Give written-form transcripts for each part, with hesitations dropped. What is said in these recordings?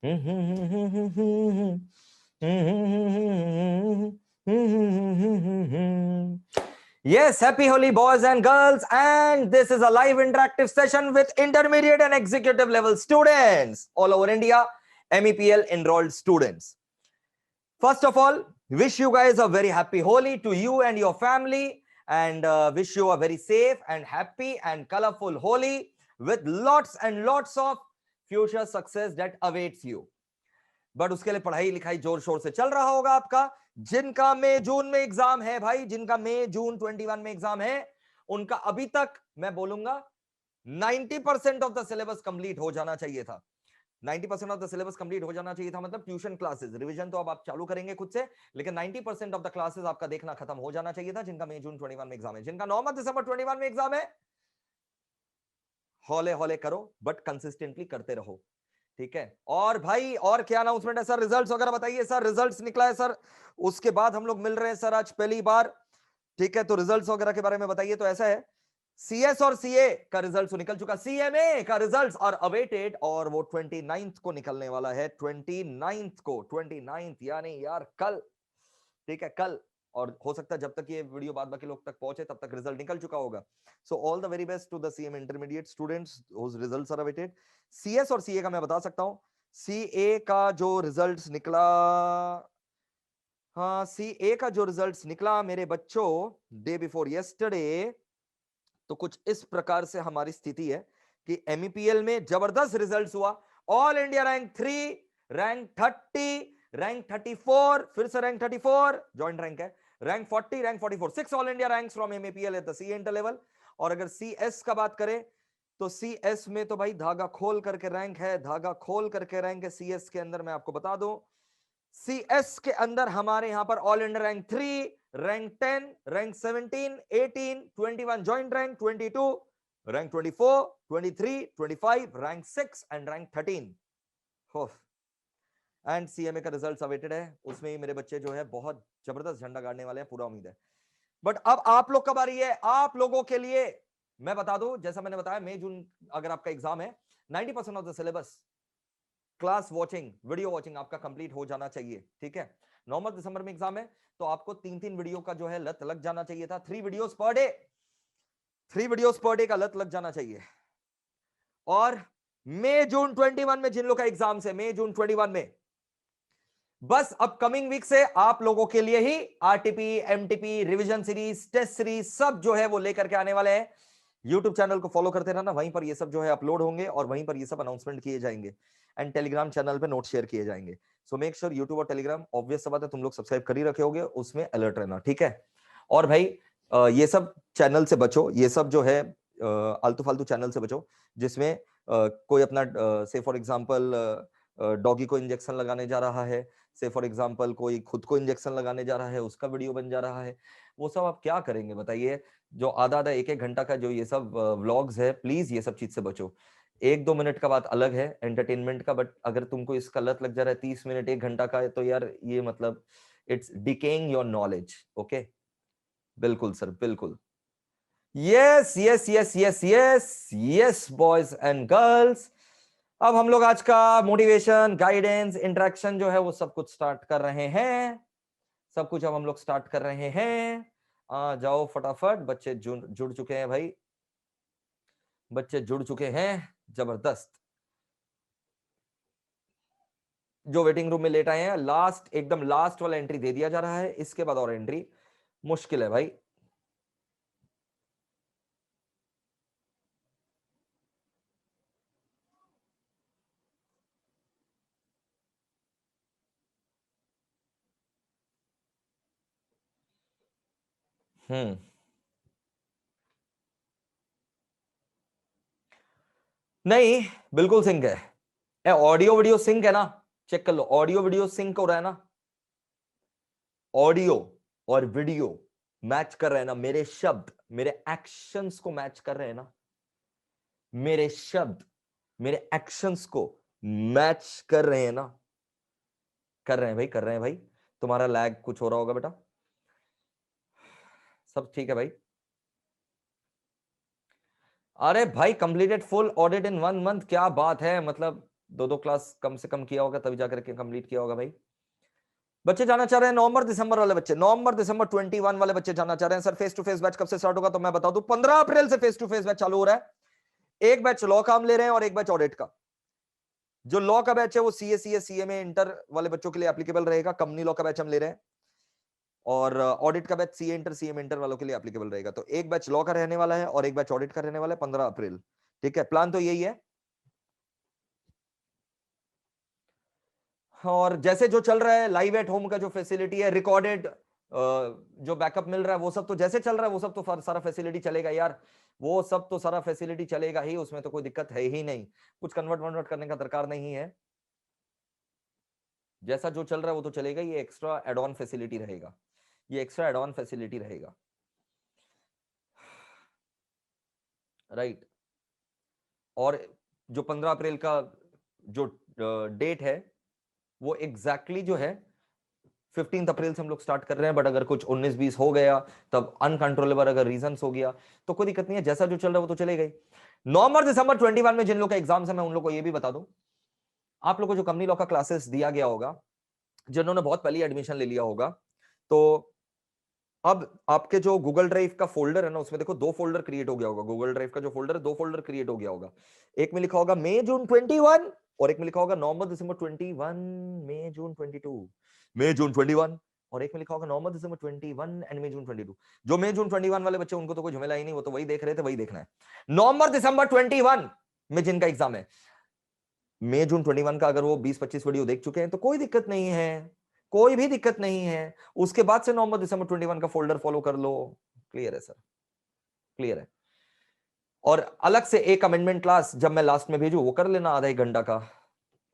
Yes, happy Holi, boys and girls, and this is a live interactive session with intermediate and executive level students all over India, MEPL enrolled students. First of all, wish you guys a very happy Holi to you and your family, and wish you a very safe and happy and colorful Holi with lots and lots of future success that awaits you. But उसके लिए पढ़ाई लिखाई जोर शोर से चल रहा होगा आपका। जिनका मई जून में एग्जाम है भाई, जिनका मई जून 21 में एग्जाम है, उनका अभी तक मैं बोलूंगा 90% ऑफ द सिलेबस कंप्लीट हो जाना चाहिए था। 90% ऑफ द सिलेबस कंप्लीट हो जाना चाहिए था, मतलब ट्यूशन क्लासेस, रिवीजन तो अब आप चालू करेंगे खुद से, लेकिन 90% ऑफ द क्लासेस आपका देखना खत्म हो जाना चाहिए था, जिनका मई जून 21 में एग्जाम है। जिनका नवंबर दिसंबर 21 में एग्जाम है, हौले हौले करो बट कंसिस्टेंटली करते रहो, ठीक है। और भाई और क्या अनाउंसमेंट है सर? रिजल्ट्स वगैरह बताइए सर। रिजल्ट्स निकला है सर, उसके बाद हम लोग मिल रहे हैं सर आज पहली बार, ठीक है। तो रिजल्ट्स वगैरह के बारे में बताइए। तो ऐसा है, सीएस और सीए का रिजल्ट तो निकल चुका, सीएमए का रिजल्ट्स आर अवेटेड, और वो 29th को निकलने वाला है, 29th को, 29th यानी यार कल, ठीक है, कल। और हो सकता है जब तक ये वीडियो बाद बाकी लोग तक पहुंचे तब तक रिजल्ट निकल चुका होगा। So all the very best to the CM intermediate students whose results are awaited. CS और सीए का मैं बता सकता हूं, सीए का जो रिजल्ट्स निकला, हाँ सीए का जो रिजल्ट्स निकला मेरे बच्चों डे बिफोर यस्टरडे, तो कुछ इस प्रकार से हमारी स्थिति है कि एमईपीएल में जबरदस्त रिजल्ट्स हुआ। All India rank 3, rank 30, rank 34, फिर से रैंक 34, जॉइंट रैंक है, rank 40, rank 44, 6 all India ranks from MEPL at the C inter level. और अगर सीएस का बात करें तो सीएस में तो भाई धागा खोल करके रैंक है, धागा खोल करके रैंक है सीएस के अंदर। मैं आपको बता दूं, सीएस के अंदर हमारे यहां पर all India rank 3, rank 10, rank 17, 18, 21 joint rank, 22 rank, 24, 23, 25 rank 6 and rank 13। And CMA का रिजल्ट अवेटेड है, उसमें ही मेरे बच्चे जो है बहुत जबरदस्त झंडा गाड़ने वाले हैं, पूरा उम्मीद है। बट अब आप लोग कब आ रही है, आप लोगों के लिए मैं बता दूं, जैसा मैंने बताया मई जून अगर आपका एग्जाम है, 90% of the syllabus class watching, video watching आपका कंप्लीट हो जाना चाहिए, ठीक है। नवंबर दिसंबर में एग्जाम है, तो आपको 3-3 वीडियो का जो है लत लग जाना चाहिए था, 3 videos per day, 3 videos per day का लत लग जाना चाहिए। और मई जून 21 में जिन लोग का एग्जाम से, मई जून 21 में, बस अपकमिंग वीक से आप लोगों के लिए ही RTP, MTP, revision series, test series सब जो है वो लेकर के आने वाले हैं। यूट्यूब चैनल को फॉलो करते रहना, वहीं पर ये सब जो है अपलोड होंगे और वहीं पर ये सब अनाउंसमेंट किए जाएंगे, एंड टेलीग्राम चैनल पे नोट शेयर किए जाएंगे। सो मेक श्योर यूट्यूब और टेलीग्राम, ऑब्वियस सा बात है तुम लोग सब्सक्राइब कर ही रखे होगे, उसमें अलर्ट रहना, ठीक है। और भाई ये सब चैनल से बचो, ये सब जो है आलतू फालतू चैनल से बचो, जिसमें कोई अपना से फॉर एग्जांपल डॉगी को इंजेक्शन लगाने जा रहा है, से फॉर एग्जांपल कोई खुद को इंजेक्शन लगाने जा रहा है, उसका वीडियो बन जा रहा है, वो सब आप क्या करेंगे बताइए। जो आधा आधा एक एक घंटा का जो ये सब व्लॉग्स है, प्लीज ये सब चीज से बचो। 1-2 मिनट का बात अलग है एंटरटेनमेंट का, बट अगर तुमको इसका लत लग जा रहा है 30 मिनट 1 घंटा का, तो यार ये मतलब it's decaying your knowledge. Okay, बिल्कुल सर, बिल्कुल। Yes yes yes yes yes yes boys and girls, अब हम लोग आज का मोटिवेशन, गाइडेंस, इंटरेक्शन जो है वो सब कुछ स्टार्ट कर रहे हैं, सब कुछ अब हम लोग स्टार्ट कर रहे हैं। आ जाओ फटाफट, बच्चे जुड़ चुके हैं भाई, बच्चे जुड़ चुके हैं, जबरदस्त। जो वेटिंग रूम में लेट आए हैं, लास्ट, एकदम लास्ट वाला एंट्री दे दिया जा रहा है, इसके बाद और एंट्री मुश्किल है भाई। नहीं, बिल्कुल सिंक है, ऑडियो वीडियो सिंक है ना, चेक कर लो, ऑडियो वीडियो सिंक हो रहा है ना, ऑडियो और वीडियो मैच कर रहे हैं ना, मेरे शब्द मेरे एक्शंस को मैच कर रहे हैं ना, मेरे शब्द मेरे एक्शंस को मैच कर रहे हैं ना, कर रहे हैं भाई, कर रहे हैं भाई। तुम्हारा लैग कुछ हो रहा होगा बेटा, सब ठीक है भाई। अरे भाई कंप्लीटेड फुल ऑडिट इन 1 मंथ, क्या बात है, मतलब 2 क्लास कम से कम किया होगा तभी जाकर के कंप्लीट किया होगा भाई। बच्चे जाना चाह रहे हैं नवंबर दिसंबर वाले बच्चे, नवंबर दिसंबर 21 वाले बच्चे जाना चाह रहे हैं। Sir face to face batch कब से स्टार्ट होगा? तो मैं बता दूं 15 अप्रैल से फेस टू फेस बैच चालू हो रहा है। एक बैच लॉ का हम ले रहे हैं और एक बैच ऑडिट का। जो लॉ का बैच है वो सीए इंटर वाले बच्चों के लिए एप्लीकेबल रहेगा। कंपनी लॉ का बैच हम ले रहे हैं और ऑडिट का batch CA inter CM inter वालों के लिए एप्लीकेबल रहेगा। तो एक बैच लॉ का रहने वाला है और एक बैच ऑडिट का रहने वाला है 15 अप्रैल। ठीक है, प्लान तो यही है। और जैसे जो चल रहा है लाइव एट होम का जो फैसिलिटी है, रिकॉर्डेड जो बैकअप मिल रहा है वो सब तो जैसे चल रहा है वो सब तो सारा फैसिलिटी चलेगा यार। वो सब तो सारा फैसिलिटी चलेगा ही, उसमें तो कोई दिक्कत है ही नहीं। कुछ कन्वर्ट करने का दरकार नहीं है। जैसा जो चल रहा है वो तो चलेगा। ये एक्स्ट्रा एड ऑन फैसिलिटी रहेगा, ये एक्स्ट्रा एड ऑन फैसिलिटी रहेगा। राइट। और जो 15 अप्रैल का जो डेट है वो एग्जैक्टली जो है 15 अप्रैल से हम लोग स्टार्ट कर रहे हैं। बट अगर कुछ 19-20 हो गया तब अनकंट्रोलेबल अगर रीजंस हो गया तो कोई दिक्कत नहीं है। जैसा जो चल रहा है वो तो चलेगा ही। नवंबर दिसंबर 21 में जिन लोग का एग्जाम्स है मैं उन लोग को ये भी बता दूं, आप लोग को जो कंपनी लॉ का क्लासेस दिया गया होगा, जिन्होंने बहुत पहले एडमिशन ले लिया होगा, तो अब आपके जो गूगल ड्राइव का फोल्डर है ना उसमें देखो 2 फोल्डर क्रिएट हो गया होगा। गूगल ड्राइव का जो फोल्डर है 2 फोल्डर क्रिएट हो गया होगा। एक में लिखा होगा मई जून 21 और एक में लिखा होगा नवंबर दिसंबर 21 मई जून 22 मई जून 21 और एक में लिखा होगा नवंबर दिसंबर 21 एंड मई जून 22। जो मई जून 21 वाले बच्चे उनको तो कोई झमेला ही नहीं, वो तो वही देख रहे थे, वही देखना है। नवंबर दिसंबर 21 में जिनका एग्जाम है, मई जून 21 का अगर वो 20-25 वीडियो देख चुके हैं तो कोई दिक्कत नहीं है, कोई भी दिक्कत नहीं है। उसके बाद से नवंबर दिसंबर 21 का फोल्डर फॉलो कर लो। क्लियर है सर? क्लियर है। और अलग से एक अमेंडमेंट क्लास जब मैं लास्ट में भेजू वो कर लेना आधा 1 घंटा का।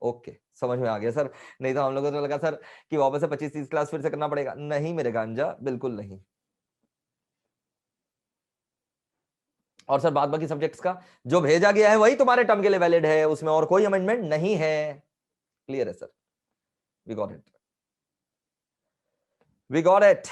ओके, समझ में आ गया सर। नहीं तो हम लोगों को तो लगा सर कि वापस से 25-30 क्लास फिर से करना पड़ेगा। नहीं मेरे गांजा, बिल्कुल नहीं। और सर बाद बाकी सब्जेक्ट्स का जो भेजा गया है वही तुम्हारे टर्म के लिए वैलिड है, उसमें और कोई अमेंडमेंट नहीं है। क्लियर है sir? We got it, we got it.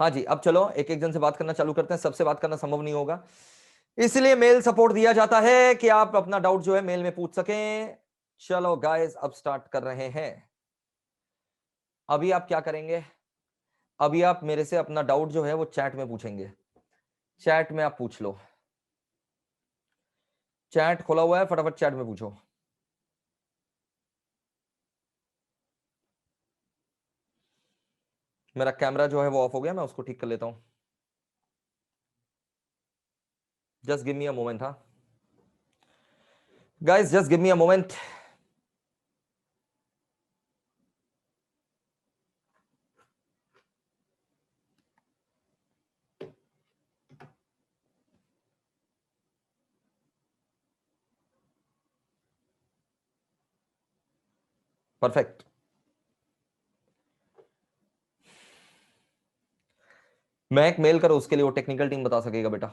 हाँ जी, अब चलो एक एक जन से बात करना चालू करते हैं। सबसे बात करना संभव नहीं होगा, इसलिए मेल सपोर्ट दिया जाता है कि आप अपना डाउट जो है मेल में पूछ सकें। चलो गाइस अब स्टार्ट कर रहे हैं। अभी आप क्या करेंगे? अभी आप मेरे से अपना डाउट जो है वो चैट में पूछेंगे। चैट में आप पूछ लो, चैट खोला हुआ है, फटाफट चैट में पूछो। मेरा कैमरा जो है वो ऑफ हो गया, मैं उसको ठीक कर लेता हूं। Just give me a moment. हाँ guys, just give me a moment. Perfect. मैं एक मेल करो, उसके लिए वो टेक्निकल टीम बता सकेगा बेटा।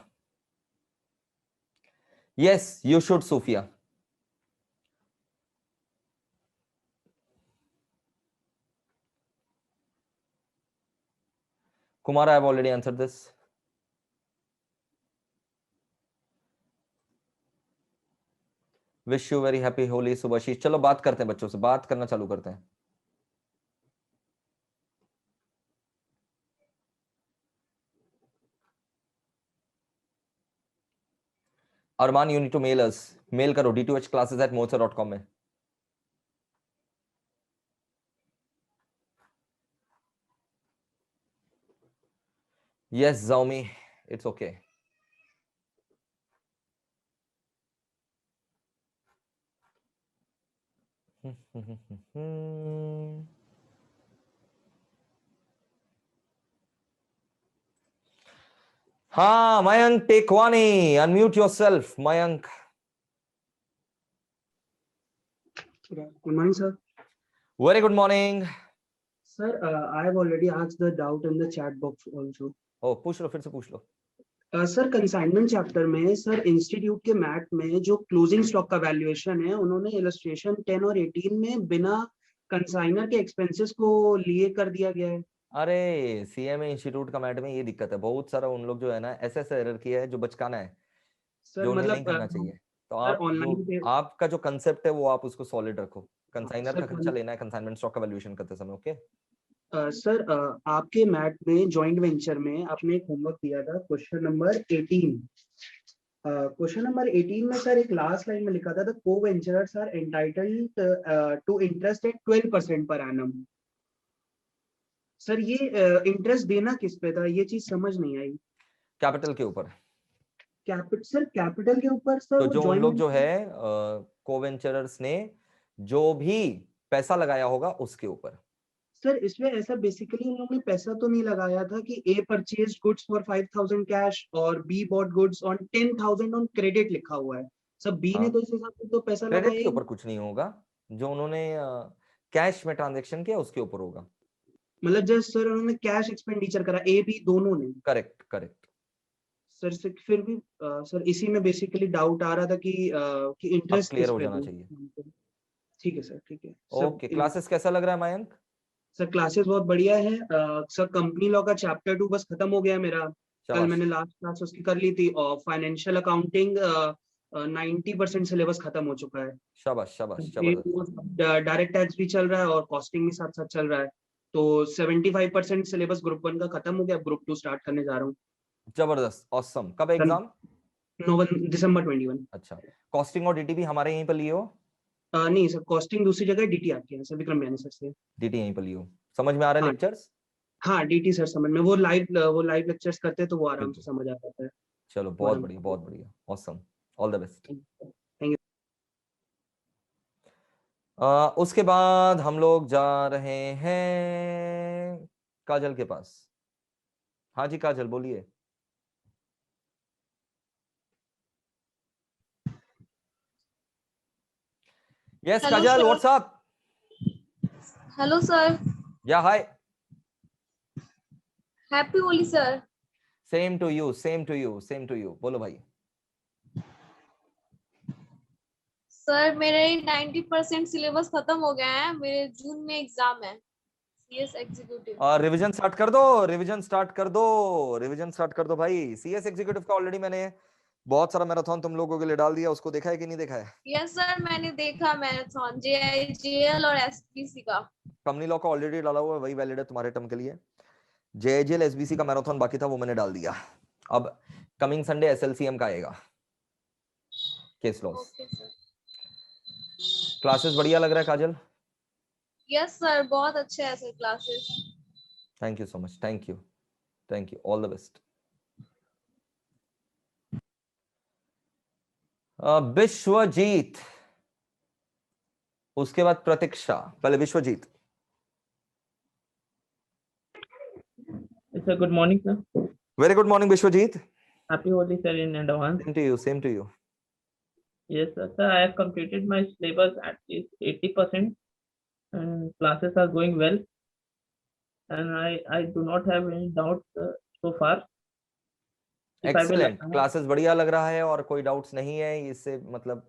Yes you should Sufiya. Kumar, I have already answered this. Wish you very happy Holi Subhashi. चलो बात करते हैं, बच्चों से बात करना चालू करते हैं। Arman, you need to mail us. Mail करो d2hclasses@moza.com में। यस जाओमी, इट्स ओके। हाँ Mayank Tekwani, unmute yourself Mayank. Good morning, sir. Very good morning. Sir, I have already asked the doubt in the chat box also. ओ पूछ लो, फिर से पूछ लो। सर कंसाइनमेंट चैप्टर में sir institute के मैट में जो क्लोजिंग स्टॉक का वैल्यूएशन है, उन्होंने इलस्ट्रेशन 10 और 18 में बिना कंसाइनर के एक्सपेंसेस को लिए कर दिया गया है। अरे सीएमए इंस्टीट्यूट का मैट में ये दिक्कत है, बहुत सारा उन लोग जो है ना ऐसे ऐसे एरर किया है जो बचकाना है, सर जो उन्हें नहीं मतलब करना चाहिए। तो सर आप जो ऑनलाइन पे आपका जो कंसेप्ट है वो आप उसको सॉलिड रखो। कंसाइनर सर का खर्चा लेना है कंसाइनमेंट स्टॉक का वैल्यूएशन करते समय, ओके। सर आपके मैट में जॉइंट वेंचर में आपने एक होमवर्क दिया था क्वेश्चन नंबर 18। क्वेश्चन नंबर 18 में सर एक लास्ट लाइन में लिखा था the coventurers are entitled to interest at 12% per annum. Sir ये इंटरेस्ट देना किस पे था, ये चीज समझ नहीं आई। कैपिटल के ऊपर। सर कैपिटल के ऊपर सर तो वो जो उन जॉइंट लोग जो वेंचर। है कोवेंचरर्स ने जो भी पैसा लगाया होगा उसके ऊपर। सर इसमें ऐसा बेसिकली उन लोगों ने पैसा तो नहीं लगाया था कि ए परचेज गुड्स फॉर 5,000 कैश और be bought goods on 10,000 on credit लिखा हुआ है। सर बी ने हाँ, तो इस हिसाब से तो पैसा क्रेडिट लगाया के ही ऊपर नहीं। कुछ नहीं होगा, जो उन्होंने कैश में ट्रांजेक्शन किया उसके ऊपर होगा। मतलब जस्ट सर उन्होंने कैश एक्सपेंडिचर करा ए बी दोनों ने। Correct correct. सर से फिर भी सर इसी में बेसिकली डाउट आ रहा था कि अब इंटरेस्ट क्लियर किस हो पे जाना दूं। चाहिए। ठीक है सर, ठीक है ओके, क्लासेस कैसा लग रहा है मयंक? सर क्लासेस बहुत बढ़िया है। सर कंपनी लॉ का चैप्टर 2 बस खत्म हो गया मेरा। कल शाबाश मैंने लास्ट क्लास उसकी कर ली थी और फाइनेंशियल अकाउंटिंग 90% सिलेबस खत्म हो चुका है। शाबाश शाबाश, जबरदस्त। डायरेक्ट टैक्स भी चल रहा है और कॉस्टिंग भी साथ साथ चल रहा है। तो 75% सिलेबस ग्रुप 1 का खत्म हो गया, ग्रुप 2 स्टार्ट करने जा रहा हूँ। जबरदस्त, ऑसम। कब एग्जाम? दिसंबर 21। अच्छा, कॉस्टिंग और डीटी भी हमारे यहीं पर लिए हो? नहीं सर, कॉस्टिंग दूसरी जगह डीटी आती है सर, विक्रम बयानी सर से। डीटी यहीं पर लिए हो? समझ में आ रहा है हाँ लेक्चर्स? हाँ, डीटी सर समझ में, वो लाइव लेक्चर्स करते हैं तो वो आराम से बिल्कुल। समझ आ जाता है। चलो, वो बहुत आराम बढ़िया से। बहुत बढ़िया, awesome. All the best. Thank you. उसके बाद हम लोग जा रहे हैं काजल के पास। हाँ जी काजल, बोलिए। Yes hello Kajal, sir. What's up. Hello sir. Yeah hi. Happy Holi sir. Same to you, same to you, same to you. बोलो भाई। सर मेरे 90% सिलेबस खत्म हो गया है, मेरे जून में एग्जाम है सीएस एग्जीक्यूटिव। रिवीजन स्टार्ट कर दो, रिवीजन स्टार्ट कर दो, रिवीजन स्टार्ट कर दो भाई। सीएस एग्जीक्यूटिव का ऑलरेडी मैंने बहुत सारा मैराथन तुम लोगों के लिए डाल दिया, उसको देखा है कि नहीं देखा है? यस सर, मैंने देखा मैराथन जेआईजीएल और एसपीसी का। कंपनी लॉ का ऑलरेडी डाला हुआ है, वही वैलिड है तुम्हारे टर्म के लिए। जेएजेएल एसबीसी का मैराथन बाकी था, वो मैंने डाल दिया। अब कमिंग संडे एसएलसीएम का आएगा, case laws. Okay sir. Classes बढ़िया लग रहा है काजल? यस सर, बहुत अच्छे हैं sir classes. Thank you so much, thank you, thank you, all the best. Vishwajeet, उसके बाद प्रतीक्षा, पहले Vishwajeet. Sir, good morning, sir. Very good morning Vishwajeet. Happy Holi, sir, in advance. Same to you, same to you. Yes, sir. Sir, I have completed my syllabus at least 80%, and classes are going well, and I do not have any doubts so far. If I will, excellent, classes बढ़िया लग रहा है और कोई doubts नहीं है, इससे मतलब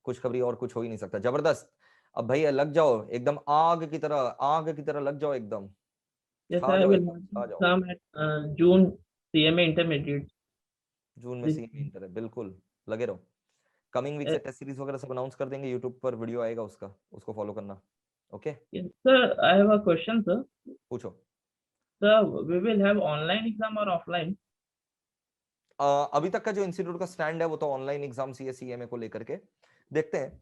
खुशखबरी और कुछ हो ही नहीं सकता। जबरदस्त। अब भैया लग जाओ एकदम आग की तरह, आग की तरह लग जाओ एकदम। yes, खा I जाओ will एकदम, have खा जाओ। exam at June CMA Intermediate. जून में This, सीएमए इंटर है, बिल्कुल लगे रहो। कमिंग वीक से टेस्ट सीरीज वगैरह सब अनाउंस कर देंगे, यूट्यूब पर वीडियो आएगा उसका, उसको फॉलो करना। Okay, yes, sir. I have a question, sir. पूछो। Sir, we will have online exam or offline? अभी तक का जो इंस्टीट्यूट का स्टैंड है वो तो ऑनलाइन एग्जाम सीएमए को लेकर के, देखते हैं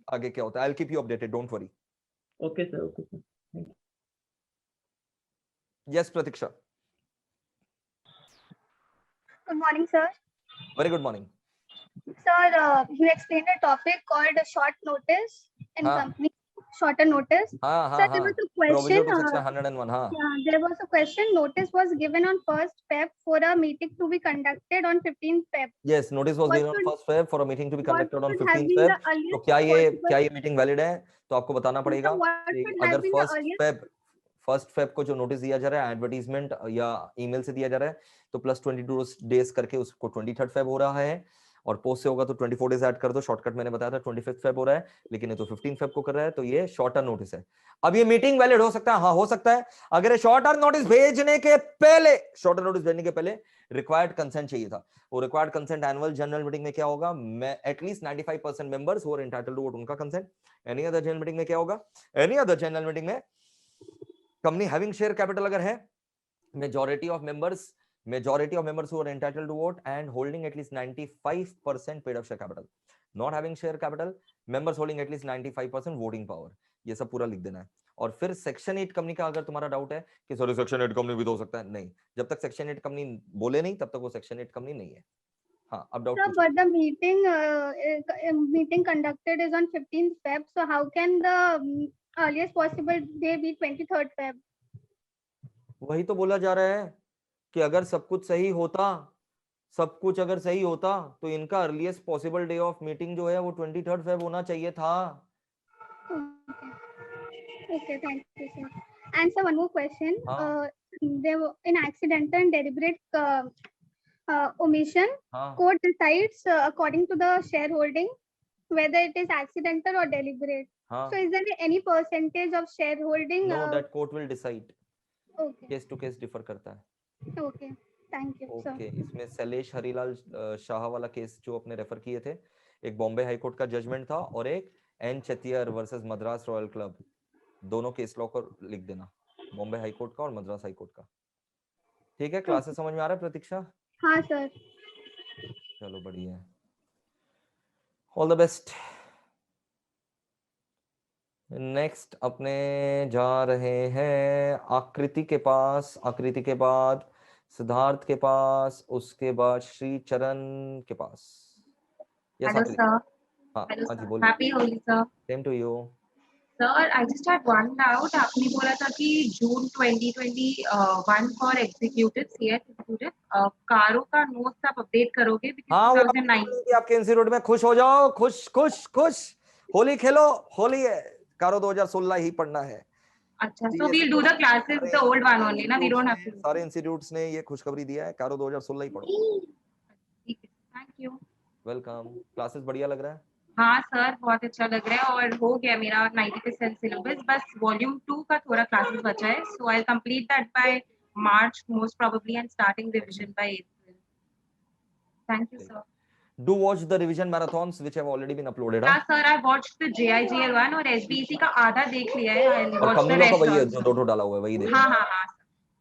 आगे क्या होता है। I will keep you updated, don't worry. Okay, sir. Okay, sir. Thank you. Yes Pratiksha. Good morning, sir. Very good morning. Sir, you explained a topic called short notice in हाँ company, shorter notice. हाँ Sir, हाँ there हाँ, was a question. Provision to section 101। हाँ Yeah, there was a question. Notice was given on 1st Feb for a meeting to be conducted on 15th Feb. Yes, notice was What given on should 1st Feb for a meeting to be what conducted on should have 15th been Feb। the तो earliest क्या possible? ये meeting valid है? तो आपको बताना Sir, पड़ेगा what कि should have अगर been the earliest? First Feb को जो नोटिस दिया जा रहा है एडवर्टीजमेंट या ईमेल से दिया जा रहा है, तो +22 डेज करके उसको 23rd फेब हो रहा है। और पोस्ट से होगा तो 24 डेज ऐड कर दो, शॉर्टकट मैंने बताया था 25 फेब हो रहा है, लेकिन ये तो 15 फेब को कर रहा है, तो ये शॉर्टर नोटिस है। अब ये मीटिंग वैलिड हो सकता है, हाँ हो सकता है, अगर शॉर्टर नोटिस भेजने के पहले, शॉर्टर नोटिस भेजने के पहले रिक्वायर्ड कंसेंट चाहिए था। वो required consent annual general meeting में क्या होगा, मैं at least 95% members who are entitled to vote, उनका consent. Any other general meeting में क्या होगा, एनी अदर जनरल मीटिंग में कंपनी हैविंग शेयर कैपिटल अगर है, majority of members who are entitled to vote and holding at least 95% paid up share capital, not having share capital, members holding at least 95% voting power, ये सब पूरा लिख देना है। और फिर सेक्शन 8 कंपनी का अगर तुम्हारा डाउट है कि सॉरी सेक्शन 8 कंपनी भी तो हो सकता है, नहीं, जब तक सेक्शन 8 कंपनी बोले नहीं तब तक वो सेक्शन 8 कंपनी नहीं है। हाँ, अब doubt Sir, but the meeting conducted is on 15th Feb, so how can the earliest possible day be 23rd Feb? वही तो बोला जा रहा है कि अगर सब कुछ सही होता, सब कुछ अगर सही होता तो इनका earliest possible day of meeting जो है वो 23rd फेब होना चाहिए था। Okay, thank you, sir. And sir, one more question. हाँ. There were in accidental and deliberate omission, हाँ. court decides according to the shareholding whether it is accidental or deliberate. हाँ. So, is there any percentage of shareholding? No, that court will decide. Okay. Case to case differ करता है। Okay, thank you, sir. Okay, इसमें सैलेश हरिलाल शाह वाला case जो अपने refer किए थे, एक बॉम्बे हाई कोर्ट का जजमेंट था और एक N Chettiar versus Madras royal club, दोनों केस लॉ को लिख देना, बॉम्बे हाई कोर्ट का और मद्रास हाई कोर्ट का। ठीक है, क्लासेस समझ में आ रहा है प्रतीक्षा? हाँ सर। चलो बढ़िया है, ऑल द बेस्ट। नेक्स्ट अपने जा रहे हैं आकृति के पास, आकृति के बाद सिद्धार्थ के पास, उसके बाद श्री चरण के पास। Hello sir. हाँ Hello हाँ जी sir. बोलिए। Happy Holi sir. Same to you. Sir, I just had one doubt. आपने बोला था कि जून 2021 for executive CS executive कारो का नोट्स आप अपडेट करोगे हाँ, because वो 2009 आपके इंस्टीट्यूट में। खुश हो जाओ, खुश खुश खुश, होली खेलो, होली है, कारो 2016 ही पढ़ना है। अच्छा, so we'll do the classes the old one only ना, we don't have to. सारे इंस्टीट्यूट्स ने ये खुशखबरी दिया है, कारो 2016 ही पढ़ो। ठीक है, थैंक यू। वेलकम। क्लासेस बढ़िया लग रहा है? हाँ सर, बहुत अच्छा लग रहा है और हो गया मेरा 90% सिलेबस, बस वॉल्यूम 2 का थोड़ा क्लासेस बचा है, so I'll complete that by March most probably and starting revision by April. Thank you sir. Do watch the revision marathons which have already been uploaded. Yeah sir, I watched the JIGL one और SBEC का आधा देख लिया है। I'll और watch the community का rest वही है also. जो दो डाला हुआ है, वही देखो। हाँ हाँ हाँ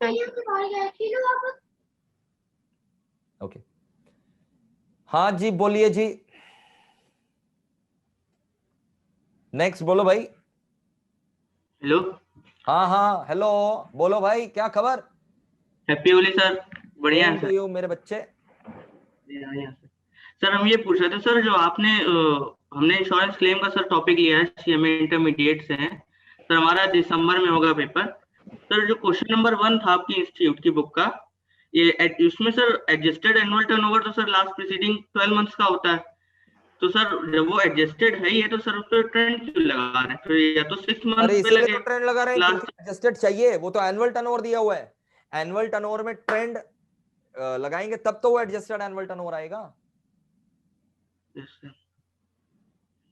thank you. ओके, हाँ जी बोलिए जी, नेक्स्ट बोलो भाई। हेलो। हाँ हाँ हेलो, बोलो भाई, क्या खबर? Happy Holi sir. बढ़िया है सर। मेरे बच्चे सर, हम ये पूछ रहे थे सर, जो आपने हमने इंश्योरेंस क्लेम का सर टॉपिक लिया है, सीएमए इंटरमीडिएट से है सर, हमारा दिसंबर में होगा पेपर सर। जो क्वेश्चन नंबर 1 था आपकी इंस्टीट्यूट की बुक का, ये उसमें सर एडजस्टेड एनुअल टर्नओवर तो सर लास्ट प्रीसीडिंग 12 मंथ्स का होता है, तो सर जब वो एडजस्टेड है ये, तो सर उस पर ट्रेंड क्यों लगा रहे हैं? तो या तो 6 मंथ्स पे लगे, ट्रेंड लगा रहे हैं, एडजस्टेड चाहिए, वो तो एनुअल टर्नओवर दिया हुआ है, एनुअल टर्नओवर में ट्रेंड लगाएंगे तब तो वो एडजस्टेड एनुअल टर्नओवर आएगा।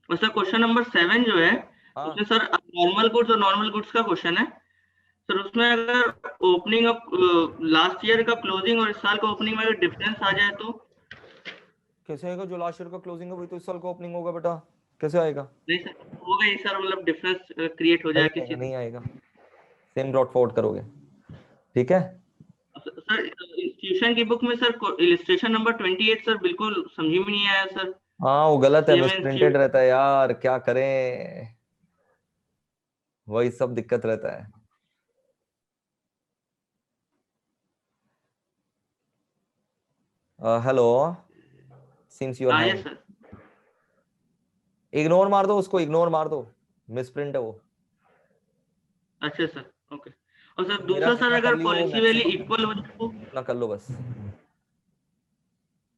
और सर क्वेश्चन नंबर 7 जो है, उसमें सर नॉर्मल गुड्स और नॉर्मल गुड्स का क्वेश्चन है सर, उसमें अगर ओपनिंग ऑफ लास्ट ईयर का क्लोजिंग और इस साल का ओपनिंग में अगर डिफरेंस आ जाए तो कैसे आएगा? जो लास्ट ईयर का क्लोजिंग है वही तो इस साल का ओपनिंग होगा बेटा, कैसे आएगा? नहीं सर, होगा ही सर, मतलब डिफरेंस क्रिएट हो जाए किसी, नहीं आएगा, सेम ब्रॉट फॉरवर्ड करोगे, ठीक है सर। इंस्टीट्यूशन की बुक में सर इलस्ट्रेशन नंबर 28 सर बिल्कुल समझ में नहीं आया सर। हाँ वो गलत है, मिसप्रिंटेड रहता है यार, क्या करें, वही सब दिक्कत रहता है। Hello, since you are sir, ignore मार दो उसको, इग्नोर मार दो, मिसप्रिंट है वो। अच्छा सर, ओके। और सर दूसरा सर, अगर पॉलिसी वैल्यू इक्वल हो जाए तो ना कर लो बस,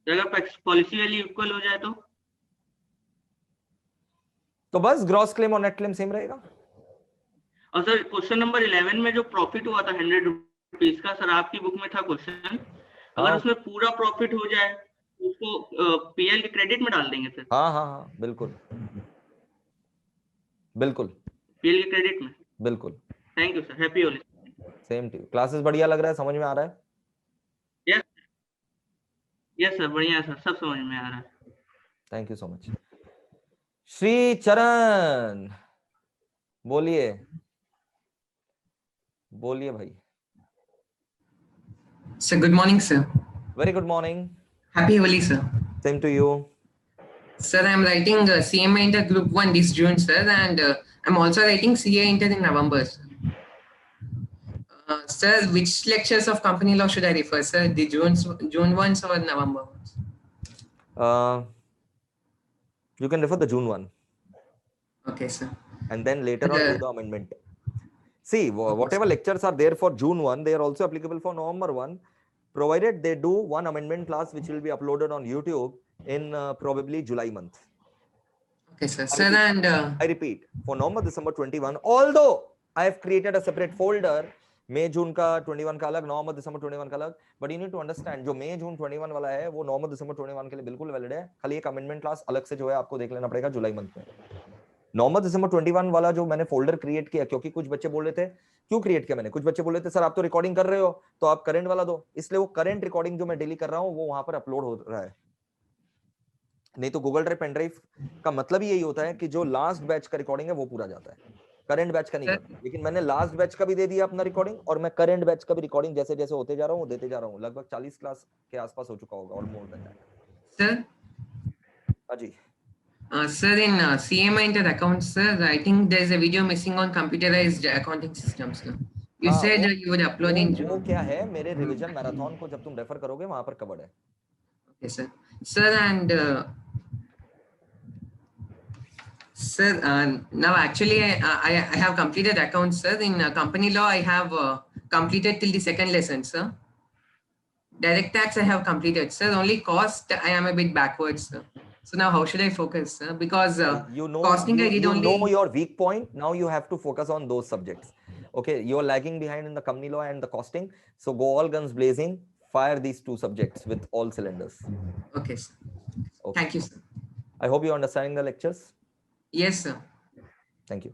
अगर पॉलिसी वैल्यू इक्वल हो जाए तो बस ग्रॉस क्लेम और नेट क्लेम सेम रहेगा। और सर क्वेश्चन नंबर 11 में जो प्रॉफिट हुआ था 100 रुपीज का, सर आपकी बुक में था क्वेश्चन, अगर उसमें पूरा प्रॉफिट हो जाए उसको पीएल के क्रेडिट में डाल देंगे सर? हाँ हाँ हाँ बिल्कुल बिल्कुल पीएल के क्रेडिट में। बिल्कुल। Thank you sir, happy Holi. Same to you. Classes बढ़िया लग रहा है, समझ में आ रहा है? यस यस सर, बढ़िया है सर, सब समझ में आ रहा है। Thank you so much. Shri Charan बोलिए बोलिए भाई। Sir, good morning, sir. Very good morning. Happy Holi, sir. Same to you. Sir, I'm writing CMA Inter Group 1 this June, sir, and I'm also writing CA Inter in November, sir. Sir, which lectures of company law should I refer, sir? The June ones or November ones? You can refer the June one. Okay, sir. And then later on do the amendment. See, whatever lectures are there for June 1, they are also applicable for November 1, provided they do one amendment class which will be uploaded on YouTube in probably July month. Okay, sir. Sir, and I repeat, for November, December 21, although I have created a separate folder, May, June का 21 का अलग, November, December 21 का अलग, but you need to understand, जो May, June 21 वाला है, वो November, December 21 के लिए बिल्कुल वैलिड है। खाली एक amendment class अलग से जो है आपको देख लेना पड़ेगा जुलाई मंथ में। नवंबर दिसंबर 21 वाला जो मैंने फोल्डर क्रिएट किया, क्योंकि कुछ बच्चे बोल रहे थे, क्यों क्रिएट किया मैंने, कुछ बच्चे बोल रहे थे सर आप तो रिकॉर्डिंग कर रहे हो तो आप करंट वाला दो, इसलिए वो करंट रिकॉर्डिंग जो मैं डेली कर रहा हूं वो वहां पर अपलोड हो रहा है। नहीं तो गूगल ड्राइव पेन ड्राइव का मतलब ही यही होता है कि जो लास्ट बैच का रिकॉर्डिंग है वो पूरा जाता है, करंट बैच का नहीं जाता। लेकिन मैंने लास्ट बैच का भी दे दिया अपना रिकॉर्डिंग, और मैं करंट बैच का भी रिकॉर्डिंग जैसे जैसे होते जा रहा हूँ देते जा रहा हूँ। लगभग 40 क्लास के आसपास हो चुका होगा, और मोर देन दैट। sir, हाँ जी। sir, in CMA Inter accounts, sir, I think there's a video missing on computerized accounting systems, sir. You said you would upload in June. वो क्या है, मेरे रिवीजन मैराथन को जब तुम रेफर करोगे वहां पर कवर्ड है। Okay, sir. Sir, and sir, now actually I have completed accounts, sir. In company law, I have completed till the second lesson, sir. Direct tax I have completed, sir. Only cost I am a bit backwards, sir. So now how should I focus, sir? Because you know, costing I did only. You know your weak point. Now you have to focus on those subjects. Okay, you are lagging behind in the company law and the costing. So go all guns blazing. Fire these two subjects with all cylinders. Okay, sir. Okay. Thank you, sir. I hope you are understanding the lectures. Yes, sir. Thank you.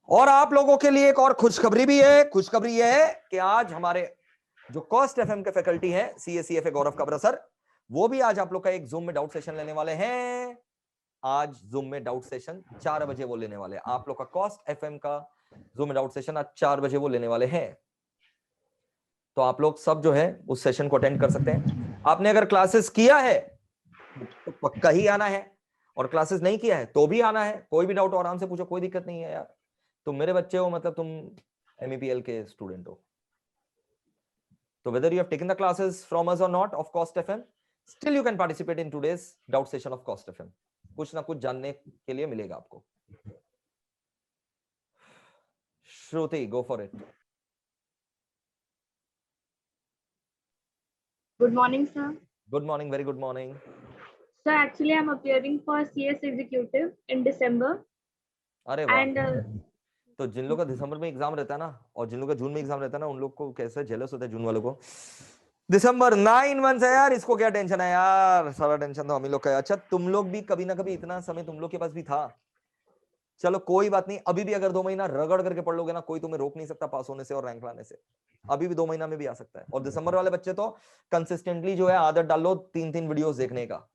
और आप लोगों के लिए एक और खुशखबरी भी है। खुशखबरी ये है कि आज हमारे जो कॉस्ट एफएम के फैकल्टी हैं, CA/CFA गौरव काबरा सर, वो भी आज आप लोग का एक जूम में डाउट सेशन लेने वाले हैं। आज जूम में डाउट सेशन 4 बजे वो लेने वाले हैं। आप लोग का कॉस्ट एफएम का जूम में डाउट सेशन आज 4 बजे वो लेने वाले हैं। तो आप लोग सब जो है उस सेशन को अटेंड कर सकते हैं। आपने अगर क्लासेस किया है तो पक्का ही आना है, और क्लासेस नहीं किया है तो भी आना है। कोई भी डाउट हो आराम से पूछो, कोई दिक्कत नहीं है यार। तुम मेरे बच्चे हो, मतलब तुम MEPL के स्टूडेंट हो। तो whether you have taken the classes from us or not of Cost FM, still you can participate in today's doubt session of Cost FM. कुछ ना कुछ जानने के लिए मिलेगा आपको। श्रुति, go for it. Good morning, sir. Good morning, very good morning. Sir, actually, I'm appearing for CS Executive in December. अरे वाह। And तो जिन लोगों का दिसंबर में एग्जाम रहता है ना, और जिन लोगों का जून में एग्जाम रहता है ना, उन लोग को कैसे जेलस होता है जून वालों को। दिसंबर 9 मंथ्स है यार, इसको क्या टेंशन है यार, सारा टेंशन तो हम ही लोग का है। अच्छा, तुम लोग भी कभी ना कभी इतना समय तुम लोग के पास भी था। चलो कोई बात नहीं, अभी भी अगर 2 महीना रगड़ करके पढ़ लोगे ना, कोई तुम्हें रोक नहीं सकता पास होने से और रैंक लाने से। अभी भी 2 महीना में भी आ सकता है। और दिसंबर वाले बच्चे तो कंसिस्टेंटली जो है आदत डालो 3-3 वीडियोस देखने का।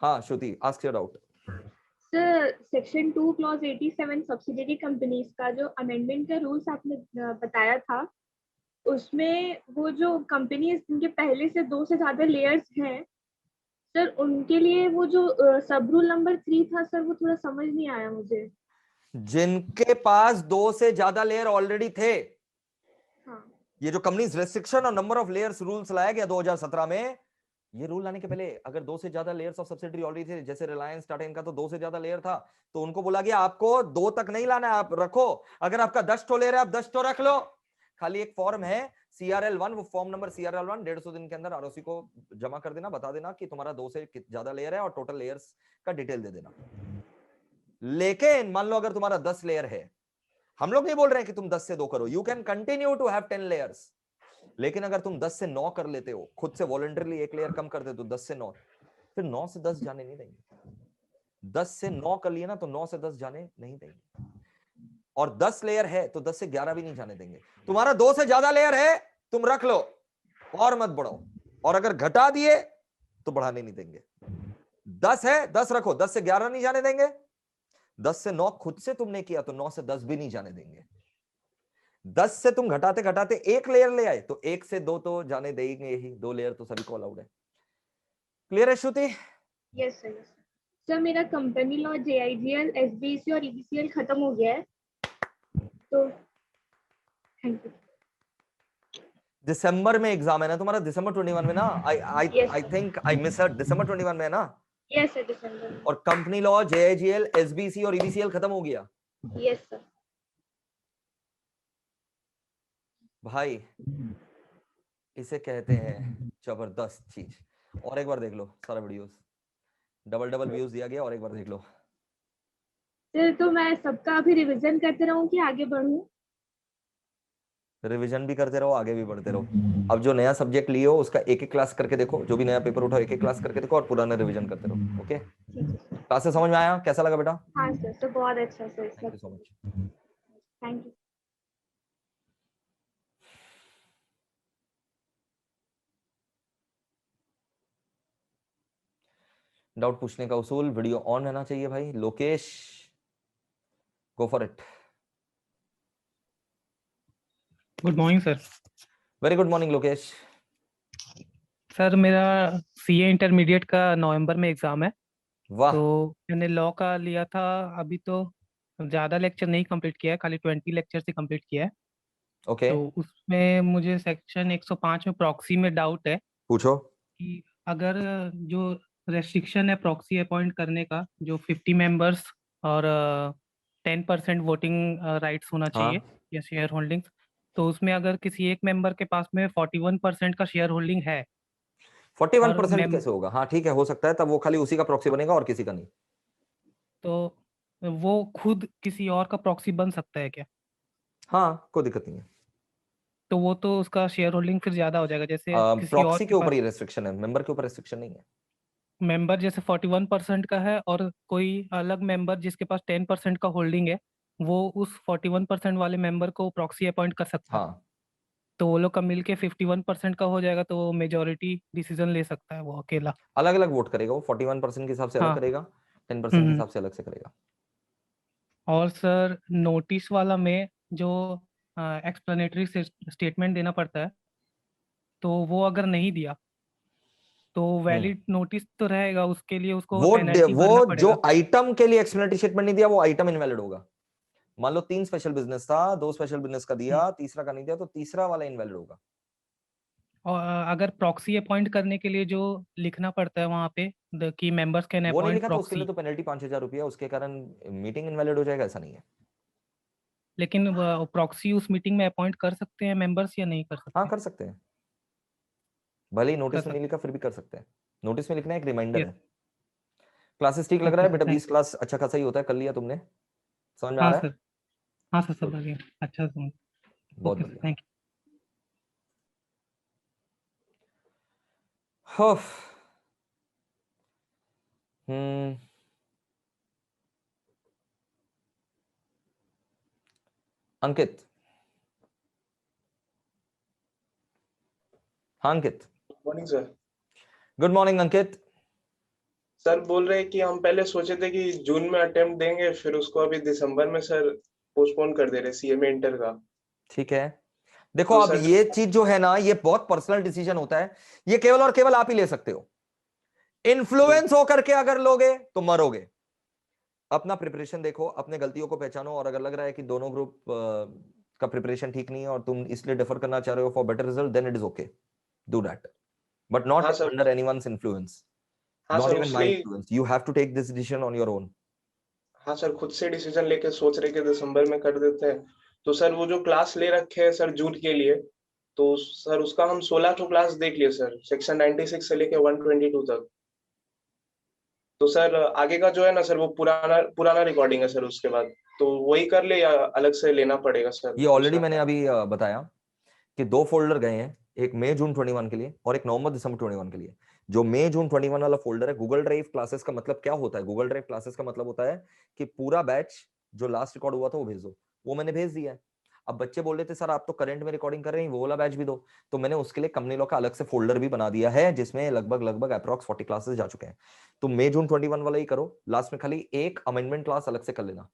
हाँ Shruti, ask your doubt. Sir, section 2 clause 87 subsidiary companies का जो अमेंडमेंट का रूल्स आपने बताया था, उसमें वो जो कंपनीज जिनके पहले से 2 से ज्यादा लेयर्स हैं सर, उनके लिए वो जो सब रूल नंबर 3 था सर, वो थोड़ा समझ नहीं आया मुझे। जिनके पास 2 से ज्यादा लेयर ऑलरेडी थे, हाँ। ये जो कंपनीज रेस्ट्रिक्शन और नंबर ऑफ लेयर्स रूल्स लाया गया 2017 में, ये रूल लाने के पहले अगर 2 से ज्यादा लेयर्स ऑफ सब्सिडरी ऑलरेडी थे, जैसे रिलायंस टाटा, इनका तो 2 से ज्यादा लेयर था, तो उनको बोला गया आपको 2 तक नहीं लाना है, आप रखो। अगर आपका 10 ठो लेयर है, आप 10 ठो रख लो। खाली एक फॉर्म है CRL1, वो फॉर्म नंबर CRL1 150 दिन के अंदर ROC को जमा कर देना, बता देना कि तुम्हारा 2 से ज्यादा लेयर है और टोटल लेयर्स का डिटेल दे देना। लेकिन मान लो अगर तुम्हारा 10 लेयर है, हम लोग नहीं बोल रहे हैं कि तुम 10 से 2 करो, you can continue to have 10 layers, लेकिन अगर तुम 10 से 9 कर लेते हो, खुद से वॉलंटरली एक लेयर कम कर देते हो 10 से 9, फिर 9 से 10 जाने नहीं देंगे। 10 से 9 कर लिए ना तो 9 से 10 जाने नहीं देंगे। और 10 लेयर है तो 10 से 11 भी नहीं जाने देंगे। तुम्हारा 2 से ज्यादा लेयर है, तुम रख लो और मत बढ़ाओ, और अगर घटा दिए तो बढ़ाने नहीं देंगे। 10 है 10 रखो, 10 से 11 नहीं जाने देंगे। 10 से 9 खुद से तुमने किया तो 9 से 10 भी नहीं जाने देंगे। 10 से तुम घटाते घटाते एक लेयर ले आए तो 1 से 2 तो जाने देंगे ही, 2 लेयर तो सभी को अलाउड है। क्लियर है श्रुति? Yes sir. सर मेरा कंपनी लॉ, JIGL, SBC और EBCL खत्म हो गया है, तो थैंक यू। दिसंबर में एग्जाम है ना तुम्हारा, दिसंबर 21 में ना? I think I misheard, दिसंबर 21 में है ना? यस सर, दिसंबर। और कंपनी लॉ, JIGL, SBC और EBCL खत्म हो गया? Yes sir. भाई इसे कहते हैं जबरदस्त चीज। और एक बार देख लो सारा वीडियोस, डबल व्यूज दिया गया, और एक बार देख लो। सर तो मैं सबका अभी रिवीजन करते रहूं कि आगे बढ़ूं? रिवीजन भी करते रहो, आगे भी बढ़ते रहो। अब जो नया सब्जेक्ट लिए हो उसका एक एक क्लास करके देखो, जो भी नया पेपर उठाओ एक एक क्लास करके देखो, और पुराना रिवीजन करते रहो। ओके, क्लासेस समझ में आया? कैसा लगा बेटा? हाँ सर, तो बहुत अच्छा sir. Thank you so much. Thank you. Doubt पूछने का उसूल, वीडियो ऑन रहना चाहिए भाई। Lokesh, go for it. Good morning sir. Very good morning Lokesh. Sir मेरा CA इंटरमीडिएट का नवंबर में एग्जाम है। वाह। तो मैंने लॉ का लिया था, अभी तो ज़्यादा लेक्चर नहीं कंप्लीट किया है, खाली 20 लेक्चर से कंप्लीट किया है। ओके, तो उसमें मुझे सेक्शन 105 में प्रॉक्सी में डाउट है पूछो। कि अगर जो रेस्ट्रिक्शन है प्रॉक्सी अपॉइंट करने का, जो 50 मेंबर्स और 10% वोटिंग राइट्स होना चाहिए या शेयर होल्डिंग्स, तो उसमें अगर किसी एक मेंबर के पास में 41% का शेयर होल्डिंग है, 41% कैसे होगा? हाँ ठीक है, हो सकता है, तब वो खाली उसी का प्रॉक्सी बनेगा और किसी का नहीं। तो वो खुद किसी और का प्रॉक्सी बन सकता है क्या? हाँ, कोई दिक्कत नहीं है। तो वो तो उसका शेयर होल्डिंग फिर ज्यादा हो जाएगा, जैसे किसी और प्रॉक्सी के ऊपर ही रेस्ट्रिक्शन है, मेंबर के ऊपर रेस्ट्रिक्शन नहीं है। मेंबर जैसे 41% का है और कोई अलग मेंबर जिसके पास 10% का होल्डिंग है, वो उस 41% वाले मेंबर को प्रॉक्सी अपॉइंट कर सकता है। हाँ, तो वो लोग का मिलके 51% का हो जाएगा, तो वो मेजोरिटी डिसीजन ले सकता है वो अकेला। अलग अलग वोट करेगा वो, 41% के हिसाब से अलग हाँ। करेगा, 10% के हिसाब से अलग से करेगा। और सर नोटिस वाला में जो एक्सप्लेनेटरी स्टेटमेंट देना पड़ता है, तो वो अगर नहीं दिया तो वैलिड नोटिस तो रहेगा, उसके लिए उसको पेनल्टी भरना वो पड़ेगा। जो आइटम के लिए एक्सप्लेनेटरी स्टेटमेंट नहीं दिया वो आइटम इनवैलिड होगा। मान लो 3 स्पेशल बिजनेस था, 2 स्पेशल बिजनेस का दिया, तीसरा का नहीं दिया, तो तीसरा वाला इनवैलिड होगा। और अगर प्रॉक्सी अपॉइंट करने के लिए जो लिखना पड़ता है वहां पे कि मेंबर्स कैन वो नहीं अपॉइंट लिखा तो उसके लिए प्रॉक्सी, तो पेनल्टी 5,000 रुपया, उसके कारण मीटिंग इनवैलिड हो जाएगा, ऐसा नहीं है। लेकिन प्रॉक्सी उस मीटिंग में अपॉइंट कर सकते हैं मेंबर्स या नहीं कर सकते? हाँ कर सकते हैं, भले ही कर नोटिस में नहीं सकते लिखा फिर भी कर सकते हैं। नोटिस में लिखना एक रिमाइंडर हैं। है। क्लासेस ठीक लग रहा है ओके बेटा? सर, 20 क्लास अच्छा खासा ही होता है, कर लिया तुमने? समझ में आ हाँ रहा है? सर, हाँ सर, सब Good. बढ़िया, अच्छा समझ। बहुत ओके सर, बढ़िया। Thank you. हम्म, अंकित। हाँ Ankit, morning sir. Good morning Ankit. Sir बोल रहे हैं कि हम पहले सोचे थे कि जून में अटेम्प्ट देंगे, फिर उसको अभी दिसंबर में सर पोस्टपोन कर दे रहे CMA इंटर का। ठीक है, देखो तो अब सर ये चीज जो है ना, ये बहुत पर्सनल डिसीजन होता है, ये केवल और केवल आप ही ले सकते हो। इन्फ्लुएंस होकर के अगर लोगे तो मरोगे। अपना प्रिपरेशन देखो, अपने गलतियों को पहचानो, और अगर लग रहा है कि दोनों ग्रुप का प्रिपरेशन ठीक नहीं है और तुम इसलिए डिफर करना चाह रहे हो for better result, then it is okay, do that, but not हाँ सर, अंडर एनीवन्स इन्फ्लुएंस, हाँ नॉट सर, इवन माय उसलिए influence. You have to take this decision on your own. हाँ सर, खुद से डिसीजन लेके सोच रहे कि दिसंबर में कर देते हैं। तो सर वो जो क्लास ले रखे हैं सर जून के लिए, तो सर उसका हम 16 तो क्लास देख लिए सर, सेक्शन 96 से लेके 122 तक। तो सर आगे का जो है ना सर, वो पुराना पुराना रिकॉर्डिंग है सर, उसके बाद तो वही कर ले या अलग से लेना पड़ेगा सर? ये ऑलरेडी मैंने अभी बताया कि 2 फोल्डर गए हैं, एक मई जून 21 के लिए और एक नवंबर दिसंबर 21 के लिए। जो मई जून 21 वाला फोल्डर है, गूगल ड्राइव क्लासेस का मतलब क्या होता है? गूगल ड्राइव क्लासेस का मतलब होता है कि पूरा बैच जो लास्ट रिकॉर्ड हुआ था वो भेज दो। वो मैंने भेज दिया है। अब बच्चे बोल रहे थे सर आप तो करंट में रिकॉर्डिंग कर रहे हैं, वो वाला बैच भी दो। तो मैंने उसके लिए कंपनी लॉ का अलग से फोल्डर भी बना दिया है जिसमें लगभग अप्रॉक्स 40 क्लासेस जा चुके हैं। तो मई जून 21 वाला ही करो, लास्ट में खाली एक अमेंडमेंट क्लास अलग से कर लेना।